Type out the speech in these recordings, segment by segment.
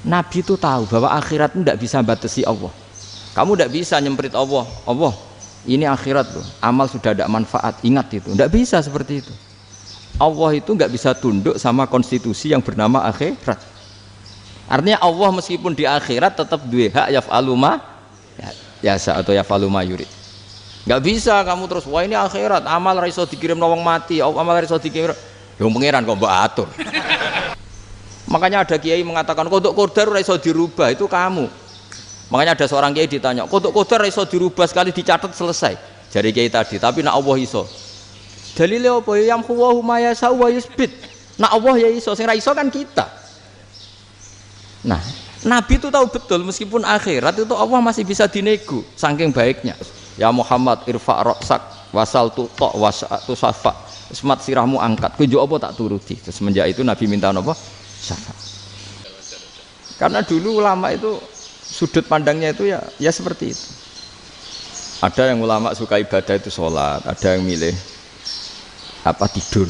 Nabi itu tahu bahwa akhirat itu tidak bisa batasi Allah. Kamu tidak bisa nyemprit Allah. Allah, ini akhirat loh. Amal sudah ada manfaat. Ingat itu. Tidak bisa seperti itu. Allah itu nggak bisa tunduk sama konstitusi yang bernama akhirat. Artinya Allah meskipun di akhirat tetap duwe hak yaf'alu ma yasa atau yaf'alu ma yurid. Nggak bisa kamu terus wah ini akhirat amal ra iso dikirim wong mati, amal ra iso dikirim. Yang pangeran kok mbok atur. Makanya ada kiai mengatakan kodok qadar ora iso dirubah, itu kamu. Makanya ada seorang kiai ditanya, kodok qadar ora iso dirubah sekali dicatat selesai. Jari kiai tadi, tapi nak Allah iso. Dalile apa? Yang huwa ma yasa wa yusbit. Nak Allah ya iso, sing ra iso kan kita. Nah, Nabi itu tahu betul meskipun akhirat itu Allah masih bisa dinego saking baiknya. Ya Muhammad irfa' ra'sak wasal tutok wasatu safa. Semat sirahmu angkat. Kunjuk apa tak turuti. Semenjak itu Nabi minta apa? Syafaat. Karena dulu ulama itu sudut pandangnya itu ya seperti itu. Ada yang ulama suka ibadah itu sholat, ada yang milih tidur.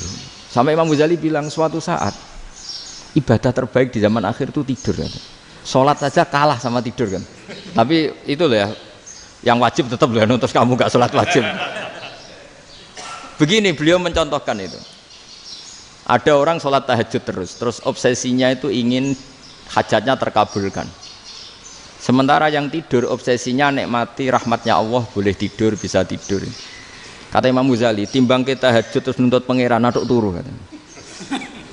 Sampai Imam Ghazali bilang suatu saat ibadah terbaik di zaman akhir itu tidur kan. Sholat saja kalah sama tidur kan. Tapi itu loh ya, yang wajib tetap loh, terus kamu gak sholat wajib. Begini beliau mencontohkan itu. Ada orang sholat tahajud terus obsesinya itu ingin hajatnya terkabulkan. Sementara yang tidur obsesinya nikmati rahmatnya Allah, boleh tidur, bisa tidur. Kata Imam Ghazali, timbang kita tahajud terus nuntut pangeran aduk turu katanya.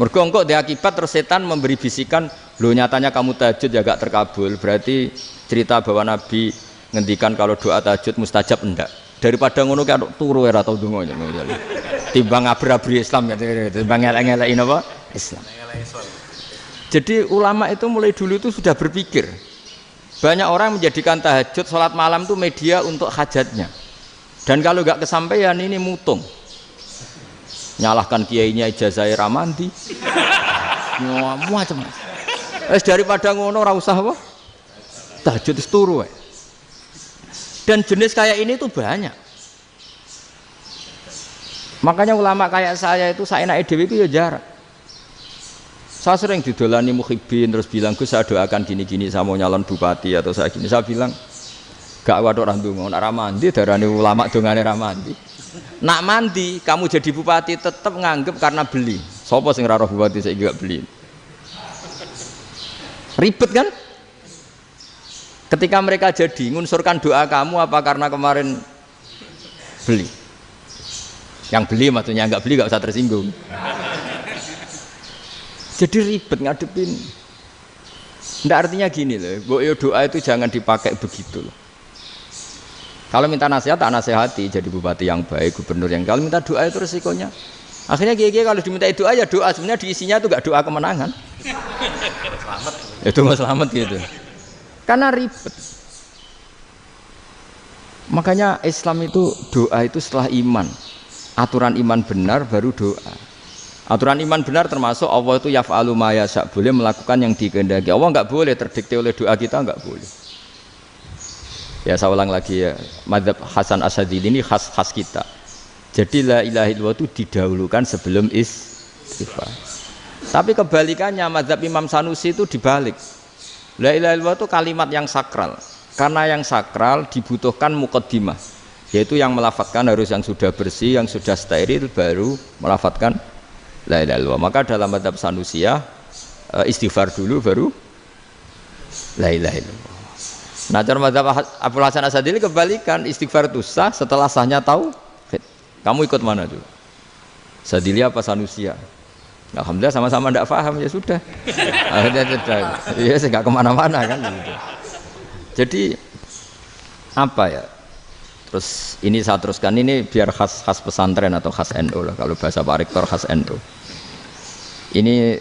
Mergo engko di akibat terus setan memberi bisikan, lho nyatanya kamu tahajud ya gak terkabul, berarti cerita bahwa Nabi ngendikan kalau doa tahajud mustajab enggak. Daripada ngono ki aduk turu ora tau donga Imam Ghazali. Timbang abri-abri Islam ya, timbang elek-elekin apa? Islam. Jadi ulama itu mulai dulu itu sudah berpikir. Banyak orang menjadikan tahajud, sholat malam itu media untuk hajatnya. Dan kalau nggak kesampaian ini mutung. Nyalahkan kiainya ijazah ramandi. Macam. Daripada ngono ora usah apa? Tahajud itu turu. Dan jenis kayak ini tuh banyak. Makanya ulama kayak saya itu saenake dhewe itu ya jarak. Saya sering didolani muhibbin terus bilang Gus saya doakan gini-gini saya mau nyalon bupati atau saya gini. Saya bilang gak waduh orang dongo, nak ramandi darani ulama dongane ramandi. Nak mandi kamu jadi bupati tetap nganggep karena beli. Sopo sing ora roh bupati saya gak beli. Ribet kan? Ketika mereka jadi ngunsurkan doa kamu apa karena kemarin beli? Yang beli maksudnya nggak beli nggak usah tersinggung. Jadi ribet ngadepin. Nggak artinya gini loh, doa itu jangan dipakai begitu loh. Kalau minta nasihat tak nasihati jadi bupati yang baik, gubernur yang kalau minta doa itu resikonya. Akhirnya kiai kalau diminta doa ya doa sebenarnya diisinya itu nggak doa kemenangan. Selamat. Itu nggak selamat gitu. Karena ribet. Makanya Islam itu doa itu setelah iman. Aturan iman benar baru doa. Aturan iman benar termasuk Allah itu yaf'alu ma yasha, boleh melakukan yang dikehendaki. Allah enggak boleh terdikte oleh doa kita, enggak boleh. Ya saya ulang lagi ya, mazhab Hasan Asyadzili ini khas kita. Jadi la ilaha illallah itu didahulukan sebelum istighfar. Tapi kebalikannya mazhab Imam Sanusi itu dibalik. La ilaha illallah itu kalimat yang sakral. Karena yang sakral dibutuhkan muqaddimah, yaitu yang melafadzkan harus yang sudah bersih, yang sudah steril baru melafadzkan la ilaha illallah. Maka dalam mazhab Sanusiyah istighfar dulu baru la ilaha illallah. Nah cara mazhab Abdul Hasan Asyadzili kebalikan, istighfar itu sah setelah sahnya tauhid. Kamu ikut mana dulu? Asyadzili apa Sanusiyah? Alhamdulillah sama-sama tidak paham ya sudah. Akhirnya sudah. Ya saya nggak kemana-mana kan. Gitu. Jadi apa ya? Terus ini saya teruskan ini biar khas pesantren atau khas NU lah, kalau bahasa Pak Rektor khas NU. Ini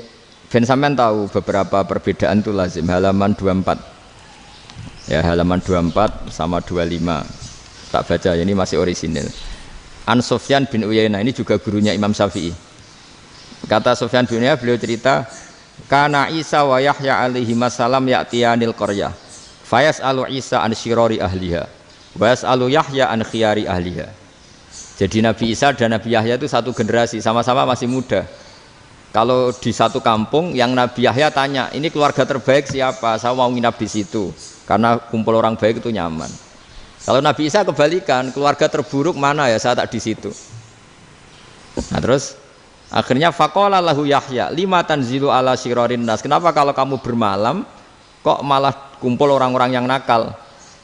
Ben sampean tahu beberapa perbedaan itu lazim, halaman 24. Ya halaman 24 sama 25. Tak baca ini masih orisinil. An Sufyan bin Uyainah ini juga gurunya Imam Syafi'i. Kata Sufyan bin Uyainah beliau cerita, kana Isa wa Yahya alaihi wasallam ya'tiyanil qaryah. Fayas'alu Isa an syirari ahliha. Was'alu Yahya an khiyari ahliha. Jadi Nabi Isa dan Nabi Yahya itu satu generasi, sama-sama masih muda. Kalau di satu kampung yang Nabi Yahya tanya, ini keluarga terbaik siapa? Saya mau nginap di situ karena kumpul orang baik itu nyaman. Kalau Nabi Isa kebalikan, keluarga terburuk mana ya? Saya tak di situ. Nah terus akhirnya faqala lahu Yahya, lima tanzilu ala syirarin nas. Kenapa kalau kamu bermalam kok malah kumpul orang-orang yang nakal?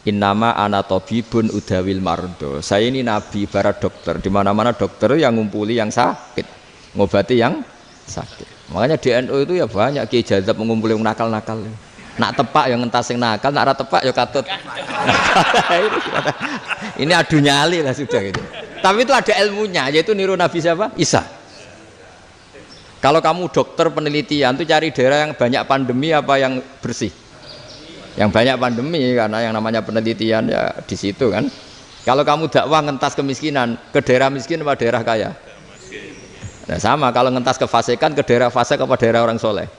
Innama ana tabibun udawil mardo. Saya ini nabi ibarat dokter. Di mana-mana dokter yang ngumpuli yang sakit, ngobati yang sakit. Makanya di NU itu ya banyak Kiai Jazab mengumpuli yang nakal-nakal. Nak tepak yang ngentas yang nakal, nak ora tepak ya katut. Ini adu nyali lah sudah gitu. Tapi itu ada ilmunya, yaitu niru Nabi siapa? Isa. Kalau kamu dokter penelitian tuh cari daerah yang banyak pandemi apa yang bersih? Yang banyak pandemi, karena yang namanya penelitian ya di situ kan. Kalau kamu dakwah ngentas kemiskinan, ke daerah miskin apa daerah kaya? Nah sama, kalau ngentas kefasikan ke daerah fasik apa daerah orang soleh?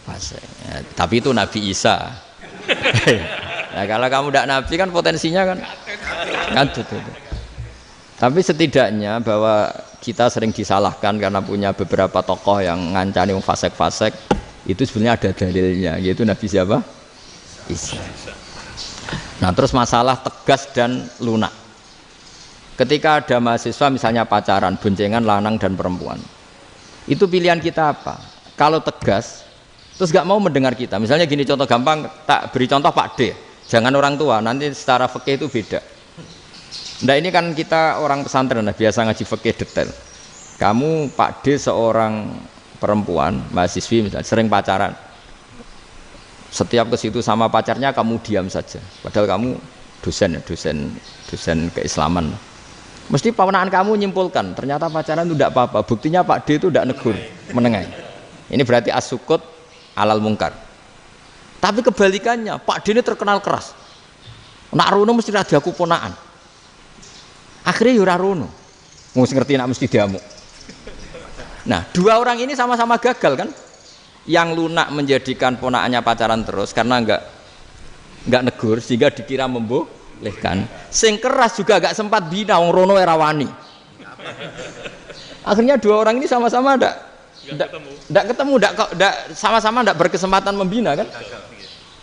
Fasik. Ya, tapi itu Nabi Isa. Nah kalau kamu tidak Nabi kan potensinya kan itu. Tapi setidaknya bahwa kita sering disalahkan karena punya beberapa tokoh yang ngancani fasik-fasik, itu sebenarnya ada dalilnya, yaitu Nabi siapa? Isa. Nah terus masalah tegas dan lunak. Ketika ada mahasiswa misalnya pacaran, boncengan lanang dan perempuan, itu pilihan kita apa? Kalau tegas, terus gak mau mendengar kita. Misalnya gini contoh gampang, tak beri contoh Pak D. Jangan orang tua, nanti secara fikih itu beda. Nah ini kan kita orang pesantren, nah, biasa ngaji fikih detail. Kamu Pak D seorang perempuan, mahasiswi misalnya, sering pacaran. Setiap ke situ sama pacarnya kamu diam saja. Padahal kamu dosen keislaman. Mesti pamanaan kamu nyimpulkan, ternyata pacaran itu tidak apa-apa. Buktinya Pak D itu tidak negur, menengahi. Ini berarti as-sukut alal mungkar. Tapi kebalikannya, Pak D ini terkenal keras. Nak rono mesti radaku ponaan. Akhirnya yura rono. Mesti ngerti nak mesti diamuk. Nah, dua orang ini sama-sama gagal kan? Yang lunak menjadikan ponaannya pacaran terus karena enggak negur sehingga dikira membolehkan. Sing keras juga agak sempat bina wong rono era wani. Akhirnya dua orang ini sama-sama enggak ketemu, sama-sama enggak berkesempatan membina kan?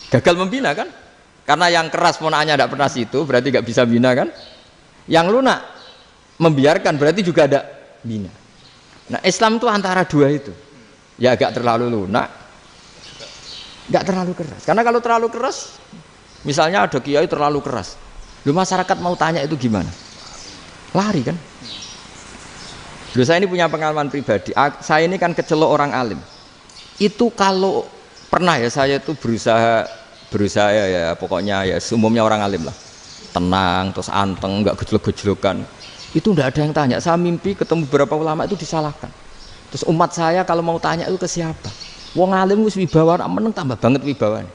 Gagal membina kan? Karena yang keras ponaannya enggak pernah situ, berarti enggak bisa bina kan? Yang lunak membiarkan berarti juga ada bina. Nah, Islam itu antara dua itu. Ya agak terlalu lunak, enggak terlalu keras. Karena kalau terlalu keras, misalnya ada kiai terlalu keras, lu masyarakat mau tanya itu gimana? Lari kan? Lu saya ini punya pengalaman pribadi. Saya ini kan kecelok orang alim. Itu kalau pernah ya saya itu berusaha ya pokoknya ya umumnya orang alim lah. Tenang, terus anteng, enggak gejlok-gejlokan. Itu enggak ada yang tanya. Saya mimpi ketemu beberapa ulama itu disalahkan. Terus umat saya kalau mau tanya itu ke siapa? Wong alim wis wibawa, meneng tambah banget wibawan.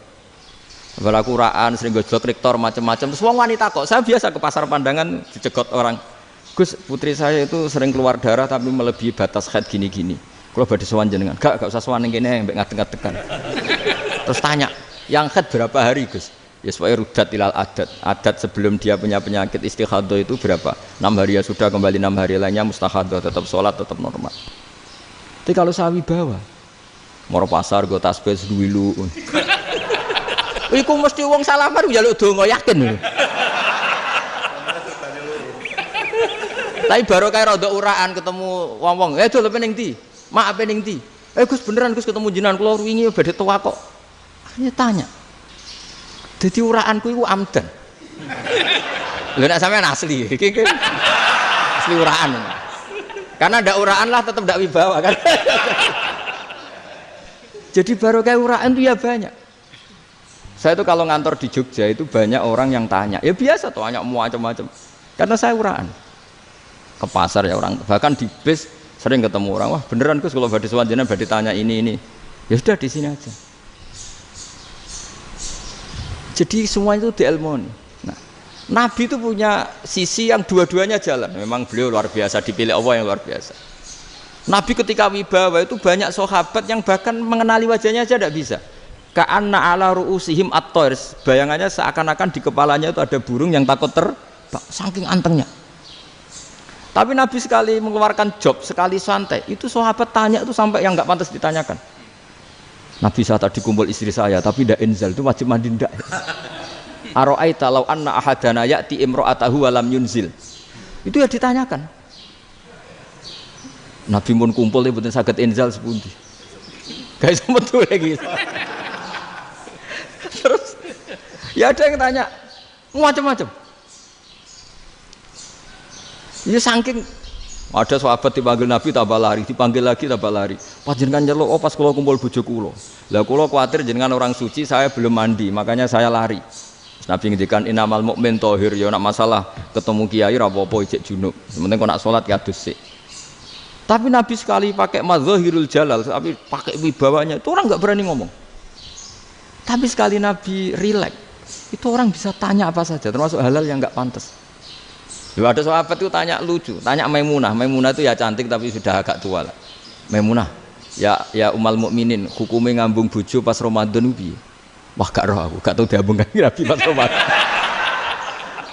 Bala Quran sering gojlok rektor macam-macam. Terus wong wanita kok, saya biasa ke pasar pandangan dicegot orang. Gus, putri saya itu sering keluar darah tapi melebihi batas haid gini-gini. Kalau badhe sowan jenengan, gak usah sowan ning kene mbek ngadeg-ngadegan. Terus tanya, yang haid berapa hari, Gus? Ya supaya rudat ilal adat. Adat sebelum dia punya penyakit istihadah itu berapa? 6 hari ya sudah, kembali 6 hari lainnya mustahadah, tetap sholat, tetap normal. Tapi kalau sawi bawa, moro pasar gue tasbih seduwilu. Iku mesti wong salaman njaluk donga yakin. Tapi baru kayak rada uraan ketemu wong-wong, dol pening ndi? Mak pening ndi? Gus beneran Gus ketemu jenengan kula wingi badhe tuwa kok. Akhirnya tanya. Dadi uraanku iku amdan. Lha nek sampean asli, iki asli uraan. Karena ndak uraan lah tetap ndak wibawa kan. Jadi baru kayak uraan itu ya banyak. Saya itu kalau ngantor di Jogja itu banyak orang yang tanya. Ya biasa tuh tanya macam-macam. Karena saya uraan. Ke pasar ya orang, bahkan di bis sering ketemu orang. Wah beneran Gus kalau badhe sowan jenengan badhe tanya ini. Ya sudah di sini aja. Jadi semua itu diilmoni. Nah, Nabi itu punya sisi yang dua-duanya jalan. Memang beliau luar biasa, dipilih Allah yang luar biasa. Nabi ketika wibawa itu banyak sahabat yang bahkan mengenali wajahnya aja tidak bisa. Ka'anna ala ru'usihim at-thair. Bayangannya seakan-akan di kepalanya itu ada burung yang takut terbang, saking antengnya. Tapi Nabi sekali mengeluarkan job, sekali santai, itu sahabat tanya itu sampai yang nggak pantas ditanyakan. Nabi saya tadi kumpul istri saya, tapi tidak inzal, itu wajib mandi ndak? Aro'aita law anna ahadana ya'ti imra'atahu wa lam yunzil. Itu ya ditanyakan. Nabi pun kumpul ya betul saged inzal sepundi. Guys betul lagi. Terus ya ada yang tanya macam-macam. Ya saking ada sahabat dipanggil Nabi tambah lari, dipanggil lagi tambah lari. Panjenengan nyeluk, oh pas kula kumpul bojo kula. Lah kula kuwatir jenengan orang suci, saya belum mandi, makanya saya lari. Nabi ngendikan innamal mukmin thahir, ya nak masalah ketemu kiai ra apa-apa ijek junub. Sementing kok nak salat ya adus sik. Tapi Nabi sekali pakai madzahirul jalal, tapi pakai wibawanya, itu orang enggak berani ngomong. Tapi sekali Nabi rileks, itu orang bisa tanya apa saja, termasuk halal yang enggak pantas. Lalu ada sahabat itu tanya lucu, tanya Maimunah. Maimunah itu ya cantik tapi sudah agak tua lah. Maimunah, ya umal mukminin, hukumnya ngambung bojo pas Ramadan piye? Wah gak roh aku, gak tahu diambung kan Nabi pas Ramadan.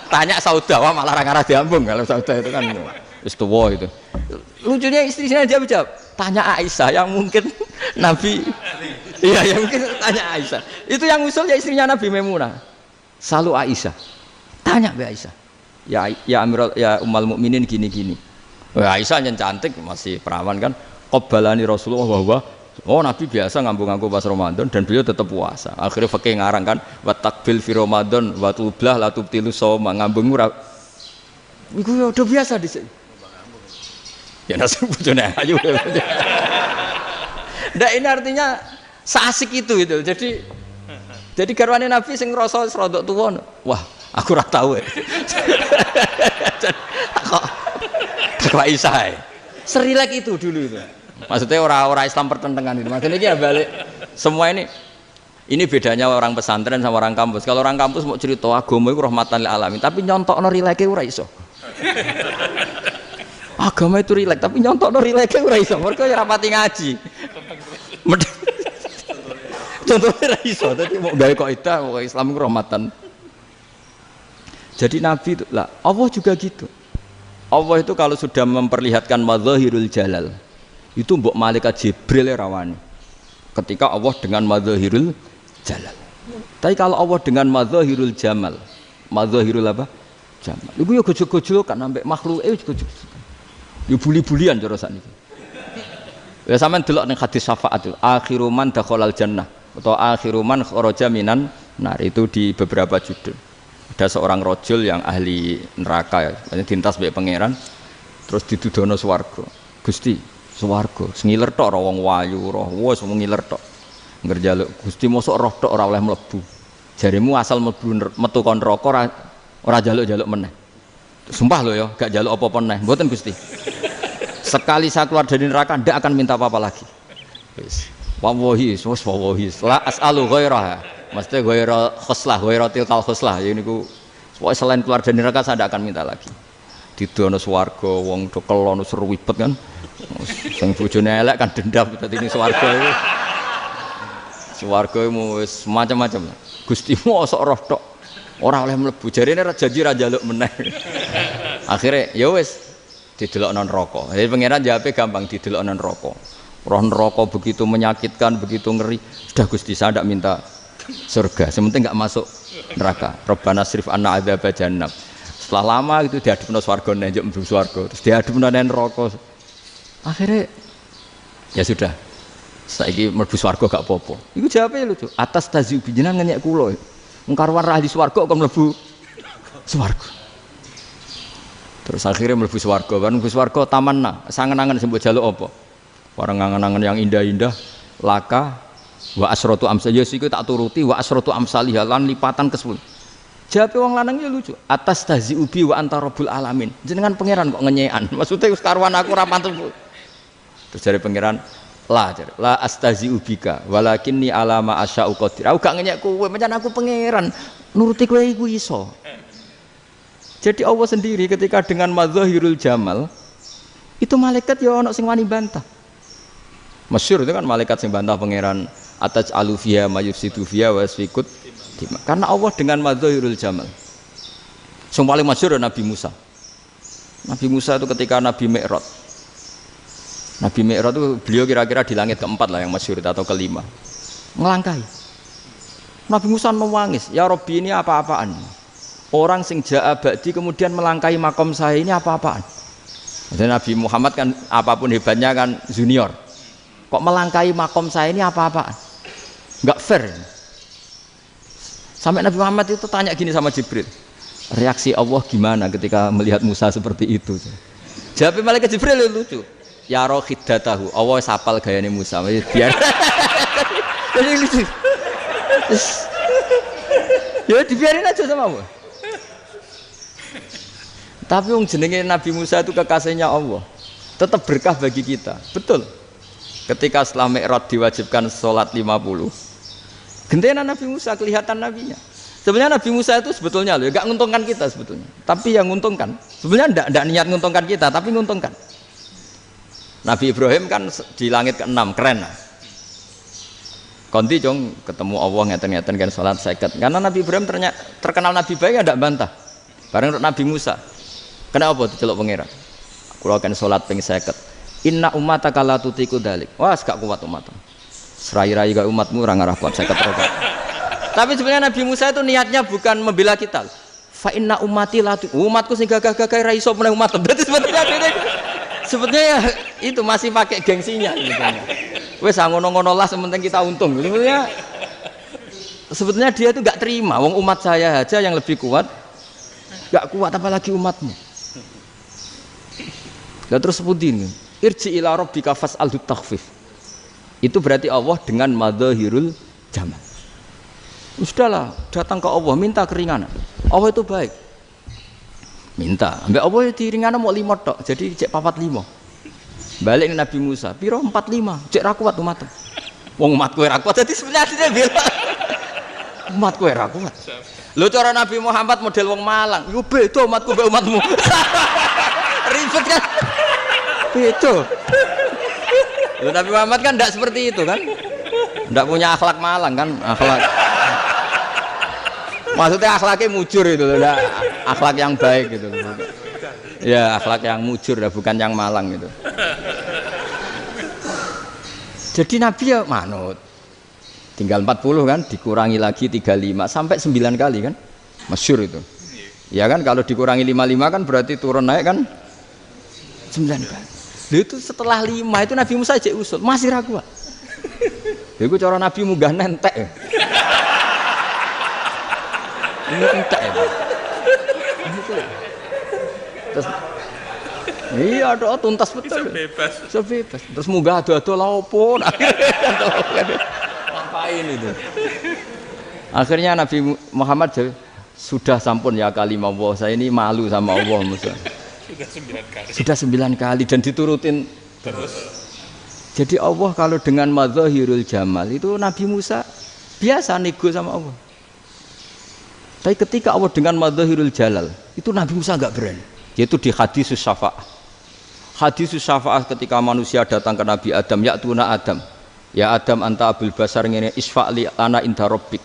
Tanya Saudah, wah malah ngarah diambung. Kalau Saudah itu kan wis tuwa itu. Lucunya istrinya dia jawab, tanya Aisyah yang mungkin Nabi. Iya, yang mungkin tanya Aisyah. Itu yang usul ya istrinya Nabi Maimunah. Selalu Aisyah. Tanya Mbak Aisyah. Ya Amirul ya umal mukminin gini-gini. Aisyah yang cantik masih perawan kan. Qabbalani Rasulullah bahwa oh Nabi biasa ngambung-ngambung pas Ramadan dan beliau tetap puasa. Akhirnya fakih ngarang kan wa takbil fi Ramadan wa tublah la tubtilu shauma ngambung ora. Iku ya udah biasa di sini. Ya nasib bojone ayu. Ndak ini artinya seasik itu gitu. Jadi garwane Nabi sing ngrasa rodok tuwa. Wah, aku ora tahu. Kok Aisyah. Serilek itu dulu itu. Maksudnya orang Islam pertentangan itu. Maksudnya ini ya balik semua ini bedanya orang pesantren sama orang kampus. Kalau orang kampus mau cerita agama itu rahmatan lil alamin, tapi nyontokno rileke ora iso. Agama itu rilek, tapi nyontokno rileke ora iso. Mergo ya rapati ngaji. Contohnya ora iso, dadi mau gawe kaidah kok Islam itu rahmatan. Jadi Nabi itu lah, Allah juga gitu. Allah itu kalau sudah memperlihatkan madzahirul jalal, itu mbok malaikat Jibril rawani. Ketika Allah dengan madzahirul jalal. Tapi kalau Allah dengan madzahirul jamal, madzahirul apa? Jamal. Iku yo gojok-gojok kan ambek makhluke gojok. Yo buli-bulian cara sakniki. Ya sampean delok ning hadis syafaat itu, akhiru man dakhalal jannah atau akhiru man kharaja minan nar, itu di beberapa judul. Ada seorang rojul yang ahli neraka ya, dintas mbek pangeran terus didudono swarga. Gusti, swarga sengiler tok ora wong wayu roh wis ngiler tok. Ngger njaluk Gusti mosok roh tok ora oleh mlebu. Jarimu asal mlebu metu kon neraka ora njaluk-njaluk meneh. Sumpah lho ya, gak njaluk apa-apa meneh. Mboten Gusti. Sekali saya keluar dari neraka ndak akan minta apa-apa lagi. Wis. Wallahi, wallahi. La as'alu ghairaha. Maksudnya ghaira khoslah, ghaira tilkal khoslah. Ya niku pokoke selain keluar dari neraka saya ndak akan minta lagi. Didono swarga wong do kelon seruwibet kan. Sing bojone elek kan dendam dadi ning swarga iku. Swarga wis macam-macam. Gusti mosok roh tok ora oleh mlebu. Jarine janji ra njaluk meneh. Akhire ya wis didelokno neraka. Jadi pangeran jawabe gampang, didelokno neraka. Roh neraka begitu menyakitkan, begitu ngeri. Sudah Gusti saya ndak minta surga, sementing enggak masuk neraka. Rabbana srif anna adzab jahannam. Setelah lama itu diadepno swarga njuk mlebu swarga, terus diadepno neraka. Akhirnya ya sudah. Saiki mlebu swarga gak apa-apa. Iku jawabe lucu. Atas taziu jenengan ngenyek kula. Wong karuan ahli swarga kok mlebu swarga. Terus akhirnya mlebu swarga, kan mlebu swarga tamanna, sangen-angen sing mbok jaluk apa? Barang angen-angen yang indah-indah, laka wa asratu amsal, ya siku tak turuti wa asratu amsalih lan lipatan ke-10. Jawabe wong lanang ya lucu. Atas taziu bi wa anta rabbul alamin. Jenengan pangeran kok ngenyekan. Maksudnya wis karuan aku ora pantes. Terus jare pangeran, la astazi'u bika walakinni alama asya'u qadir. Aku gak ngenyek kowe, pancen aku pangeran. Nuruti kowe iku iso. Jadi Allah sendiri ketika dengan madzahirul jamal itu malaikat ya ono sing wani bantah. Masyhur itu kan malaikat sing bantah pangeran ataj alufiya mayufsidu fiya wasfikut. Karena Allah dengan madzahirul jamal. Sing paling masyhur Nabi Musa. Nabi Musa itu ketika Nabi Mi'raj. Nabi Mi'raj itu beliau kira-kira di langit keempat lah yang masyhur atau kelima. Ngelangkai. Nabi Musa menangis, ya Rabbi ini apa-apaan? Orang sing ja'a ba'di kemudian melangkai makom saya ini apa-apaan? Dan Nabi Muhammad kan apapun hebatnya kan junior. Kok melangkai makom saya ini apa-apaan? Enggak fair. Sampai Nabi Muhammad itu tanya gini sama Jibril, reaksi Allah gimana ketika melihat Musa seperti itu? Jawab malaikat Jibril lucu, ya roh khiddatahu, Allah sapal gayane Musa, biar jadi lucu. Ya dibiarin aja sama Allah. Tapi yang jenenge Nabi Musa itu kekasihnya Allah, tetap berkah bagi kita, betul. Ketika setelah Mi'raj diwajibkan sholat 50, gentenan Nabi Musa kelihatan nabinya. Sebenarnya Nabi Musa itu sebetulnya loh, gak nguntungkan kita sebetulnya. Tapi yang nguntungkan, sebenarnya ndak niat nguntungkan kita, tapi nguntungkan. Nabi Ibrahim kan di langit ke-6, keren lah. Konti jong ketemu Allah ngeten-ngeten kan sholat 50. Karena Nabi Ibrahim terkenal Nabi baik, ndak bantah. Bareng Nabi Musa, kenapa diceluk pangeran? Kula kan sholat ping 50. Inna ummataka la tutiku dalik. Wah, gak kuat umatmu. Serai-rai gak umatmu orang arah kuat 50 rokaat. Tapi sebenarnya Nabi Musa itu niatnya bukan membela kita. Fa inna ummati la umatku sing gagah-gagah ra iso meneh umat. Berarti sebetulnya ya, itu masih pakai gengsinya sebetulnya. Wes ngono-ngono lah sementing kita untung. Sebetulnya dia itu gak terima wong umat saya aja yang lebih kuat. Gak kuat apalagi umatmu. Lah terus sebutin irji ila rabbika fas'alhu takhfif. Itu berarti Allah dengan madzahirul jamal. Sudahlah, datang ke Allah minta keringanan. Allah itu baik. Minta, ambek Allah diringana mau 5 tok, jadi cek 45. Balik ke Nabi Musa, piro 45, cek ra kuat umat. Wong umat kowe ra kuat, dadi sebenarnya bela. Umat kowe ra kuat. Lho cara Nabi Muhammad model wong Malang, yo beda umatku mbek umatmu. Ribet kan? Beda. Loh, Nabi Muhammad kan tidak seperti itu kan, tidak punya akhlak Malang kan, akhlak. Maksudnya akhlaknya mujur itu, tidak akhlak yang baik gitu. Ya akhlak yang mujur, bukan yang Malang gitu. Jadi Nabi ya manut. Tinggal 40 kan, dikurangi lagi 35 sampai 9 kali kan, masyhur itu. Ya kan kalau dikurangi 55 kan berarti turun naik kan 9 kali. Itu setelah 5 itu Nabi Musa cek usul masih ragu. Itu cara Nabi munggah nentek. Ini entek ya. Terus iya doa tuntas betul. Sebebas. Terus munggah ado-ado lha opo? Ngapain itu? Akhirnya Nabi Muhammad sudah sampun ya kalimah Allah, saya ini malu sama Allah Musa. Sudah 9 kali dan diturutin terus. Jadi Allah kalau dengan madzahirul jamal itu Nabi Musa biasa nego sama Allah. Tapi ketika Allah dengan madzahirul jalal itu Nabi Musa enggak berani. Yaitu di hadisus syafa'ah. Hadisus syafa'ah ketika manusia datang ke Nabi Adam, ya tuna Adam. Ya Adam anta abul basar ngene isfa'li ana inda rabbik.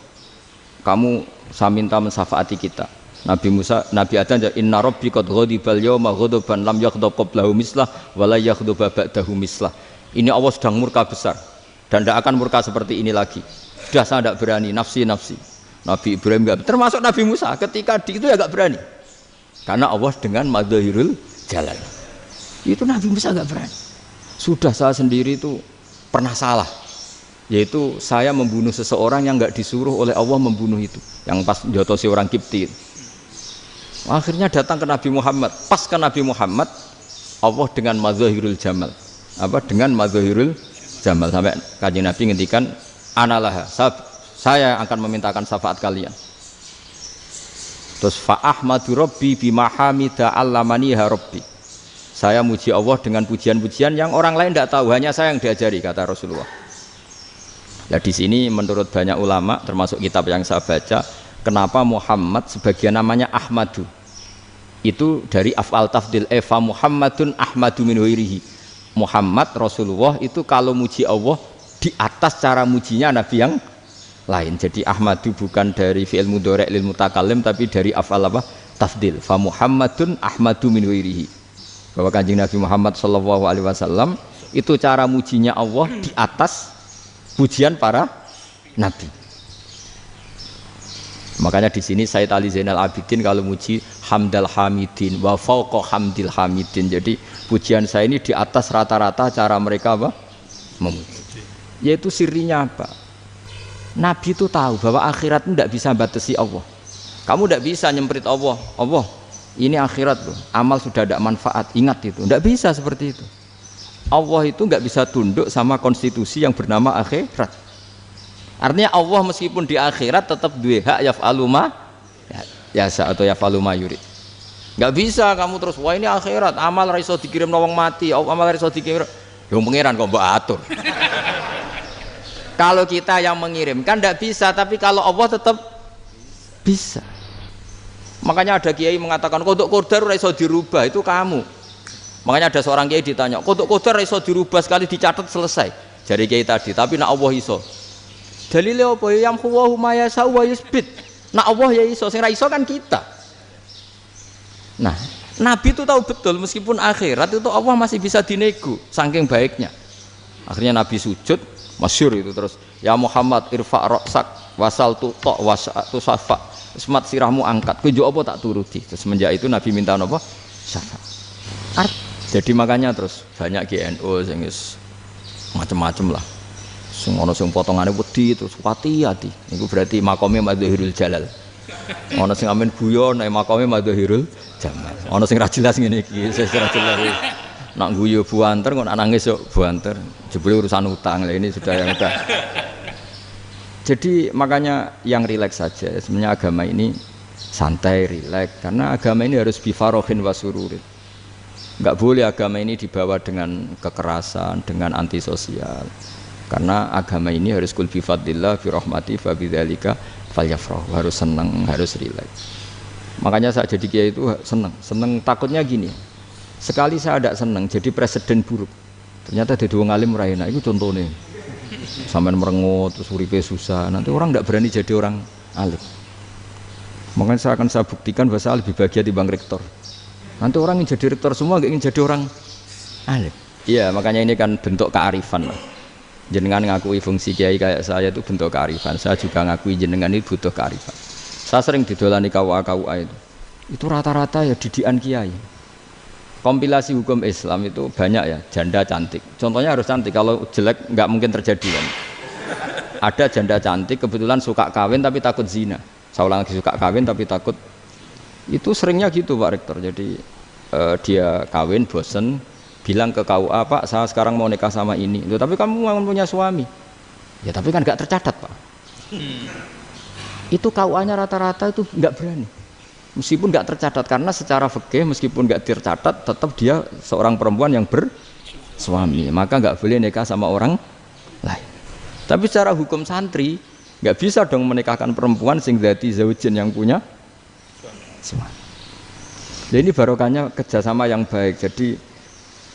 Kamu saya minta mensafaati kita. Nabi Musa, Nabi Adam, inna rabbi qad ghadibal yawma ghadaban lam yaghdab qablahu mislah wa la yaghdab ba'dahu mislah. Ini Allah sedang murka besar dan tidak akan murka seperti ini lagi. Sudah saya tidak berani, nafsi. Nabi Ibrahim enggak, termasuk Nabi Musa ketika itu ya enggak berani. Karena Allah dengan madzahirul jalal. Itu Nabi Musa enggak berani. Sudah saya sendiri itu pernah salah. Yaitu saya membunuh seseorang yang enggak disuruh oleh Allah membunuh itu. Yang pas jotosi orang Kipti. Akhirnya datang ke Nabi Muhammad. Pas ke Nabi Muhammad, Allah dengan madzahirul jamal. Apa dengan madzahirul jamal sampai Kanjeng Nabi ngendikan analah, saya akan memintakan syafaat kalian. Terus fa ahmadu rabbi bima hamida allamaniha rabbi. Saya muji Allah dengan pujian-pujian yang orang lain tidak tahu, hanya saya yang diajari, kata Rasulullah. Nah di sini menurut banyak ulama termasuk kitab yang saya baca, kenapa Muhammad sebagian namanya Ahmadu? Itu dari af'al tafdil, fa Muhammadun Ahmadu min ghairihi. Muhammad Rasulullah itu kalau muji Allah di atas cara mujinya Nabi yang lain. Jadi Ahmadu bukan dari fi'il mudhari' lil mutakallim tapi dari af'al apa? Tafdil. Fa Muhammadun Ahmadu min ghairihi. bahwa Kanjeng Nabi Muhammad SAW itu cara mujinya Allah di atas pujian para nabi. Makanya di sini Sayyid Ali Zainal Abidin kalau muji hamdal hamidin wa fauqa hamdil hamidin. Jadi pujian saya ini di atas rata-rata cara mereka apa? Memuji. Yaitu sirinya apa? Nabi itu tahu bahwa akhirat itu tidak bisa batasi Allah. Kamu tidak bisa nyemprit Allah. Allah, ini akhirat loh. Amal sudah tidak manfaat. Ingat itu. Tidak bisa seperti itu. Allah itu nggak bisa tunduk sama konstitusi yang bernama akhirat. Artinya Allah meskipun di akhirat tetap duwe hak yaf'alu ma yasa atau yaf'alu ma yurid. Nggak bisa kamu terus wah ini akhirat amal ra iso dikirim wong mati, amal ra iso dikirim. Ya pangeran kok mbok atur. Kalau kita yang mengirimkan tidak bisa, tapi kalau Allah tetap bisa. Makanya ada kiai mengatakan kodok qadar ora iso dirubah, itu kamu. Makanya ada seorang kiai ditanya, kodok qadar ora iso dirubah sekali dicatat selesai. Jadi kiai tadi, tapi nak Allah iso. Dalile apa ya huwa ma yasha wa yusbit. Nak Allah ya iso, sing ra iso kan kita. Nah, Nabi itu tahu betul meskipun akhirat itu Allah masih bisa dinego saking baiknya. Akhirnya Nabi sujud, masyhur itu terus, ya Muhammad irfa' ra'sak wasal tu ta wasatu safa. Semat sirahmu angkat, kowe yo apa tak turuti. Terus semenjak itu Nabi minta apa? Syafaat. Jadi makanya terus banyak GNU sing macam-macam lah. Sing ana sing potongane wedi terus hati-hati. Niku berarti makome Madzahirul Jalal. Ana sing amen guyon nek makome Madzahirul Jamal. Ana sing ra jelas ngene iki, sing ra jelas. Nak guyu buanter kok nangis yo buanter. Jebule urusan utang. Lah ini sudah yang udah. Jadi makanya yang rileks saja. Sebenarnya agama ini santai, rileks karena agama ini harus bifarohin wasururin. Enggak boleh agama ini dibawa dengan kekerasan, dengan antisosial. Karena agama ini harus kul bi fadlillah bi rahmati fa bidzalika falyafrahu, harus senang, harus rileks. Makanya saya jadi kiai itu senang takutnya gini. Sekali saya tidak senang jadi presiden buruk. Ternyata ada dua ngalim raina, itu contohnya. Sampai merengut terus uripe susah, nanti orang tidak berani jadi orang alim. Makanya saya buktikan bahwa saya lebih bahagia dibanding rektor. Nanti orang ingin jadi rektor semua, nggak ingin jadi orang alim. Iya, makanya ini kan bentuk kearifan lah. Jenengan ngakui fungsi kiai kayak saya itu bentuk kearifan. Saya juga ngakui jenengan itu butuh kearifan. Saya sering didolani KUA itu. Itu rata-rata ya didikan kiai. Kompilasi hukum Islam itu banyak ya, janda cantik. Contohnya harus cantik, kalau jelek nggak mungkin terjadi kan. Ada janda cantik kebetulan suka kawin tapi takut zina. Saya ulang lagi, suka kawin tapi takut. Itu seringnya gitu Pak Rektor. Jadi dia kawin bosen, bilang ke KUA, Pak saya sekarang mau nikah sama ini. Loh, tapi kamu mau punya suami. Ya tapi kan nggak tercatat Pak. Itu KUA-nya rata-rata itu nggak berani. Meskipun nggak tercatat, karena secara fikih meskipun nggak tercatat tetap dia seorang perempuan yang bersuami, maka nggak boleh nikah sama orang lain. Tapi secara hukum santri nggak bisa dong menikahkan perempuan sing dzati zaujin yang punya suami. Jadi ini barokahnya kerjasama yang baik. Jadi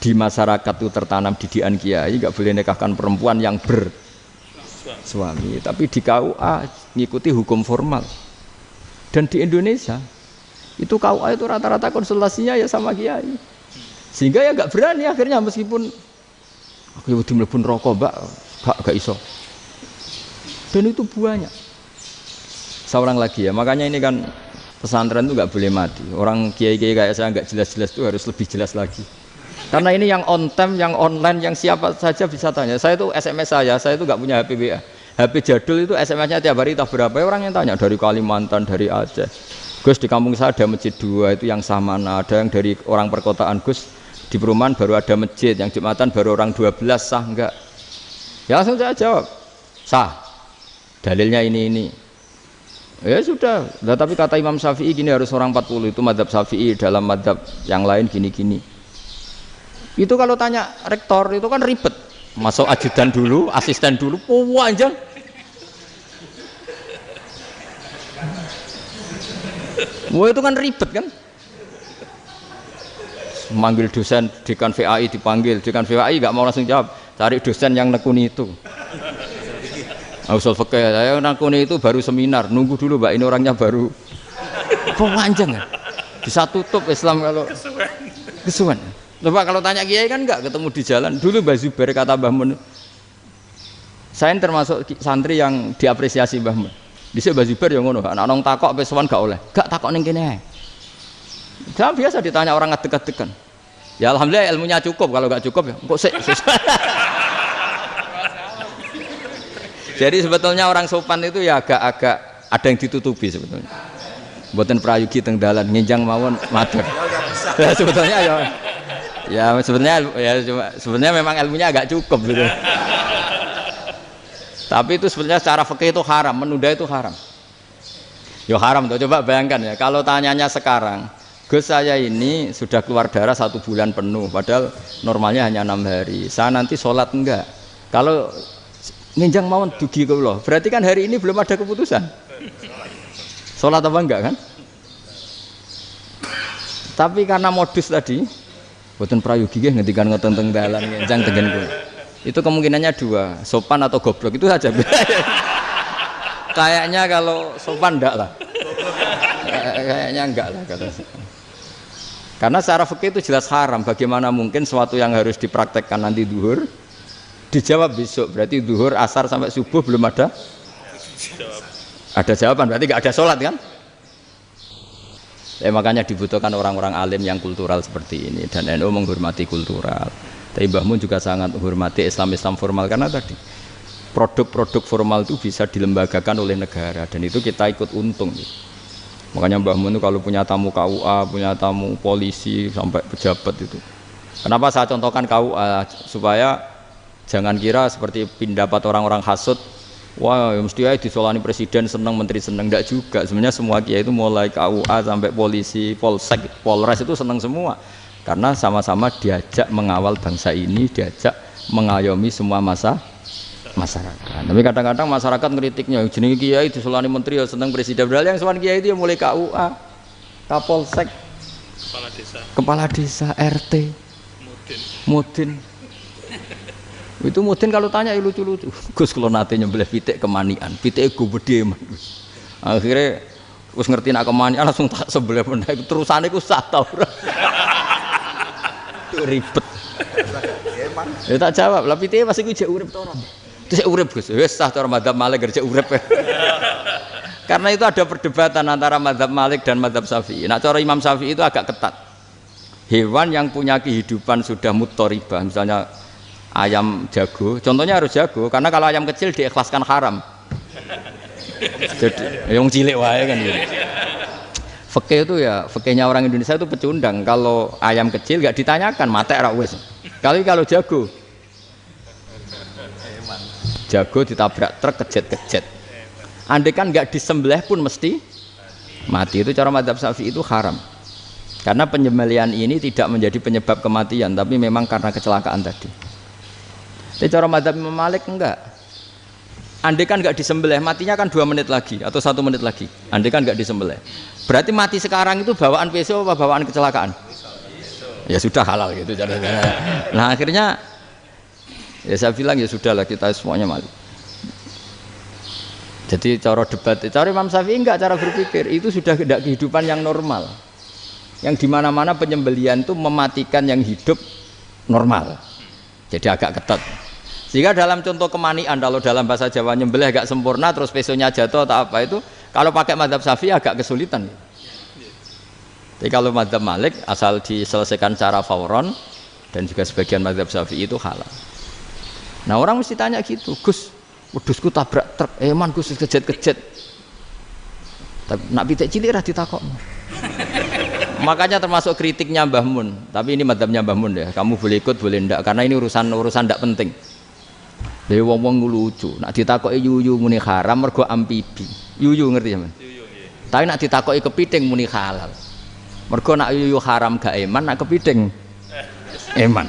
di masyarakat itu tertanam didikan kiai nggak boleh nikahkan perempuan yang bersuami. Tapi di KUA ngikuti hukum formal. Dan di Indonesia itu KUA itu rata-rata konsultasinya ya sama kiai, sehingga ya nggak berani akhirnya meskipun aku wedi mlebu neraka mbak gak iso. Dan itu buahnya. Seorang lagi ya, makanya ini kan pesantren itu nggak boleh mati. Orang kiai-kiai kayak saya nggak jelas-jelas itu harus lebih jelas lagi. Karena ini yang on time, yang online, yang siapa saja bisa tanya. Saya itu SMS saya itu nggak punya HP WA. HP jadul itu SMS-nya tiap hari tak berapa, orang yang tanya dari Kalimantan, dari Aceh. Gus di kampung saya ada masjid 2 itu yang sama, ada yang dari orang perkotaan, Gus di perumahan baru ada masjid, yang Jumatan baru orang 12, sah enggak? Ya langsung saya jawab, sah. Dalilnya ini. Ya sudah, tapi kata Imam Syafi'i gini harus orang 40, itu madzhab Syafi'i, dalam madzhab yang lain gini-gini. Itu kalau tanya rektor itu kan ribet. Masuk ajudan dulu, asisten dulu, panjang. Wah itu kan ribet kan? Manggil dosen dekan VAI dipanggil, dekan VAI nggak mau langsung jawab, cari dosen yang nekuni itu. Usul fikih saya nekuni itu baru seminar, nunggu dulu mbak ini orangnya baru. Panjang kan? Bisa tutup Islam kalau kesuwen. Coba kalau tanya kiai kan enggak ketemu di jalan. Dulu Mbah Zubair kata Mbah Mun, saya termasuk santri yang diapresiasi Mbah Mun. Dhisik Mbah Zubair ya ngono, anak nong takok wis sowan gak oleh. Gak takok ning kene ae. Jangan biasa ditanya orang ngadeg-adegan. Ya alhamdulillah ilmunya cukup, kalau gak cukup ya kok sik. Jadi sebetulnya orang sopan itu ya agak-agak ada yang ditutupi sebetulnya. Mboten prayogi teng dalan nginjang mawon matur. Ya sebetulnya ya sebenarnya memang ilmunya agak cukup gitu. Tapi itu sebenarnya secara fikih itu haram, menunda itu haram. Ya haram tuh, coba bayangkan ya, kalau tanyanya sekarang, Gus saya ini sudah keluar darah 1 bulan penuh, padahal normalnya hanya 6 hari. Saya nanti sholat enggak? Kalau nginjang mawon dugi kula, berarti kan hari ini belum ada keputusan. Sholat apa enggak kan? Tapi karena modus tadi, boten prayogi nggih ngendikan ngoten teng dalan nginjang tengen kula. Itu kemungkinannya 2, sopan atau goblok itu saja. Kayaknya kalau sopan enggak lah. Kayaknya enggak lah kata. Karena secara fikih itu jelas haram. Bagaimana mungkin sesuatu yang harus dipraktekkan nanti zuhur dijawab besok, berarti zuhur, asar sampai subuh belum ada jawaban, berarti nggak ada sholat kan? Makanya dibutuhkan orang-orang alim yang kultural seperti ini, dan NU menghormati kultural. Tapi Mbah Mun juga sangat menghormati Islam formal, karena tadi produk-produk formal itu bisa dilembagakan oleh negara, dan itu kita ikut untung. Makanya Mbah Mun itu kalau punya tamu KUA, punya tamu polisi sampai pejabat itu. Kenapa saya contohkan KUA? Supaya jangan kira seperti pendapat orang-orang hasud, wah mesti aja disolani presiden seneng, menteri seneng. Enggak juga, sebenarnya semua kiai itu mulai KUA sampai polisi, polsek, polres itu seneng semua, karena sama-sama diajak mengawal bangsa ini, diajak mengayomi semua masyarakat. Tapi kadang-kadang masyarakat ngeritiknya, jenenge kiai disolani menteri ya seneng, presiden, padahal yang sowan kiai itu ya mulai KUA, kapolsek, kepala desa, RT, mudin. Itu mudin kalau tanya ya lucu-lucu. Gus kalau nate nyembelih pitik kemanian, pitik gue gede man. Akhirnya Gus ngerti nak kemanian langsung tak sebelah benda. Terusannya gue sah tau. Itu ribet. Ya tak jawab. Lah pitik pasti gue jek urip tau orang. Terus urip Gus. Wes sah cara madzhab Malik kerja urip. Karena itu ada perdebatan antara madzhab Malik dan madzhab Syafi'i. Nah cara Imam Syafi'i itu agak ketat. Hewan yang punya kehidupan sudah muttoribah, misalnya ayam jago, contohnya harus jago, karena kalau ayam kecil diikhlaskan haram. Jadi yang cilik wae kan gitu. Fikih itu ya, fikihnya orang Indonesia itu pecundang. Kalau ayam kecil nggak ditanyakan, mate ra wis. Kalau jago ditabrak truk kejet. Andai kan nggak disembelih pun mesti mati. Itu cara madzhab Syafi'i itu haram. Karena penyembelihan ini tidak menjadi penyebab kematian, tapi memang karena kecelakaan tadi. Tapi cara madzhab Imam Malik enggak. Andai kan enggak disembelih, matinya kan 2 menit lagi atau 1 menit lagi. Andai kan enggak disembelih, berarti mati sekarang itu bawaan pisau apa bawaan kecelakaan? Ya sudah halal gitu caranya. Nah akhirnya ya saya bilang ya sudahlah, kita semuanya mati. Jadi cara debat, cara Imam Syafi'i enggak, cara berpikir itu sudah tidak kehidupan yang normal, yang dimana-mana penyembelihan itu mematikan yang hidup normal. Jadi agak ketat. Sehingga dalam contoh kemanian, kalau dalam bahasa Jawa nyembelih agak sempurna terus pesonya jatuh atau apa itu, kalau pakai madzhab Syafi'i agak kesulitan. Tapi kalau madzhab Malik asal diselesaikan secara fauron, dan juga sebagian madzhab Syafi'i itu halal. Nah orang mesti tanya gitu, Gus, wedhusku tabrak truk, man Gus kejet. Tapi nak pitik cilik ra ditakokno. Makanya termasuk kritiknya Mbah Mun, tapi ini madzhabnya Mbah Mun ya. Kamu boleh ikut boleh ndak, karena ini urusan ndak penting. Dewe wong-wong lucu, nak ditakoki yuyu muni haram mergo amfibi. Yuyu ngerti sampean? Yuyu nggih. Tapi nak ditakoki kepiting muni halal. Mergo nak yuyu haram gak eman, nak kepiting eman.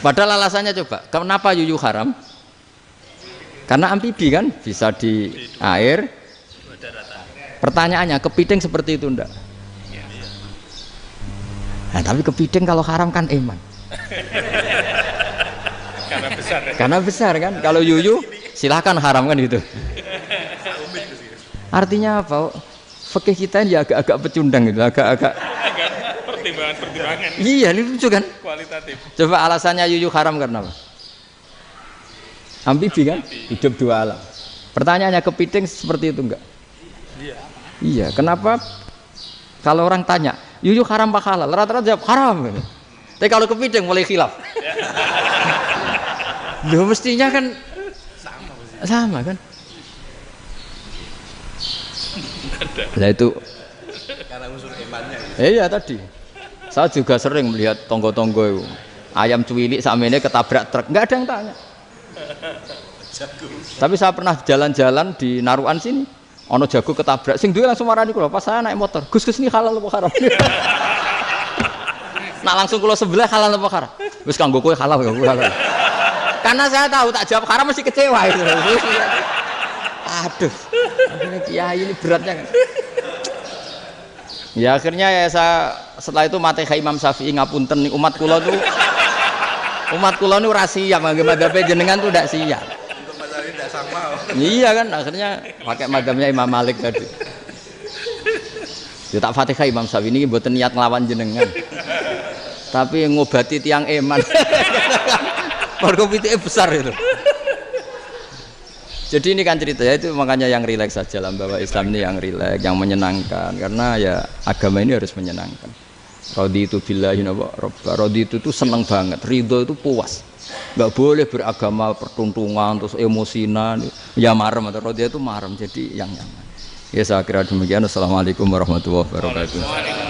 Padahal alasannya coba, kenapa yuyu haram? Karena amfibi kan, bisa di air. Pertanyaannya, kepiting seperti itu ndak? Nah, tapi kepiting kalau haram kan eman. Karena besar kan. Kalau yuyu silahkan haram kan gitu. Artinya apa? Fikih kita ini agak-agak pecundang gitu, agak-agak pertimbangan. Iya, ini lucu kan? Kualitatif. Coba alasannya yuyu haram karena apa? Amfibi kan? Hidup dua alam. Pertanyaannya kepiting seperti itu enggak? Iya. Iya, kenapa kalau orang tanya, yuyu haram apa halal? Rata-rata jawab haram. Tapi kalau kepiting mulai khilaf. Loh mestinya kan sama kan? Nah itu Karena unsur imannya. iya tadi. Saya juga sering melihat tonggo-tonggo itu. Ayam cuwilik sakmene ketabrak truk, enggak ada yang tanya. Tapi saya pernah jalan-jalan di Naruan sini. Ono jago ketabrak, sing duwe langsung marani kula pas saya naik motor. Gus ini halal apa haram? Nak langsung kula sebelah halal apa haram? Wis kanggo kowe halal ya halal. Karena saya tahu tak jawab haram mesti kecewa itu. Aduh. Akhirnya kiai ini beratnya kan. Ya akhirnya ya saya setelah itu mate Imam Syafi'i ngapunten umat kula tuh ora siap mangke madzhab jenengan tuh ndak siap. Untuk masalah ini tidak sama. Iya kan akhirnya pakai madzhabnya Imam Malik tadi. Ya tak Fatihah Imam Syafi'i ini mboten niat nglawan jenengan. Tapi ngobati tiang eman. Mergo pitike besar itu. Jadi ini kan cerita ya itu makanya yang rileks saja lah bahwa Islam ini yang rileks, yang menyenangkan karena ya agama ini harus menyenangkan. Raditu billahi robba. Raditu itu seneng banget, ridho itu puas. Enggak boleh beragama pertuntungan terus emosinan, ya marem atau raditu itu marem jadi yang nyaman. Ya saya kira demikian. Assalamualaikum warahmatullahi wabarakatuh.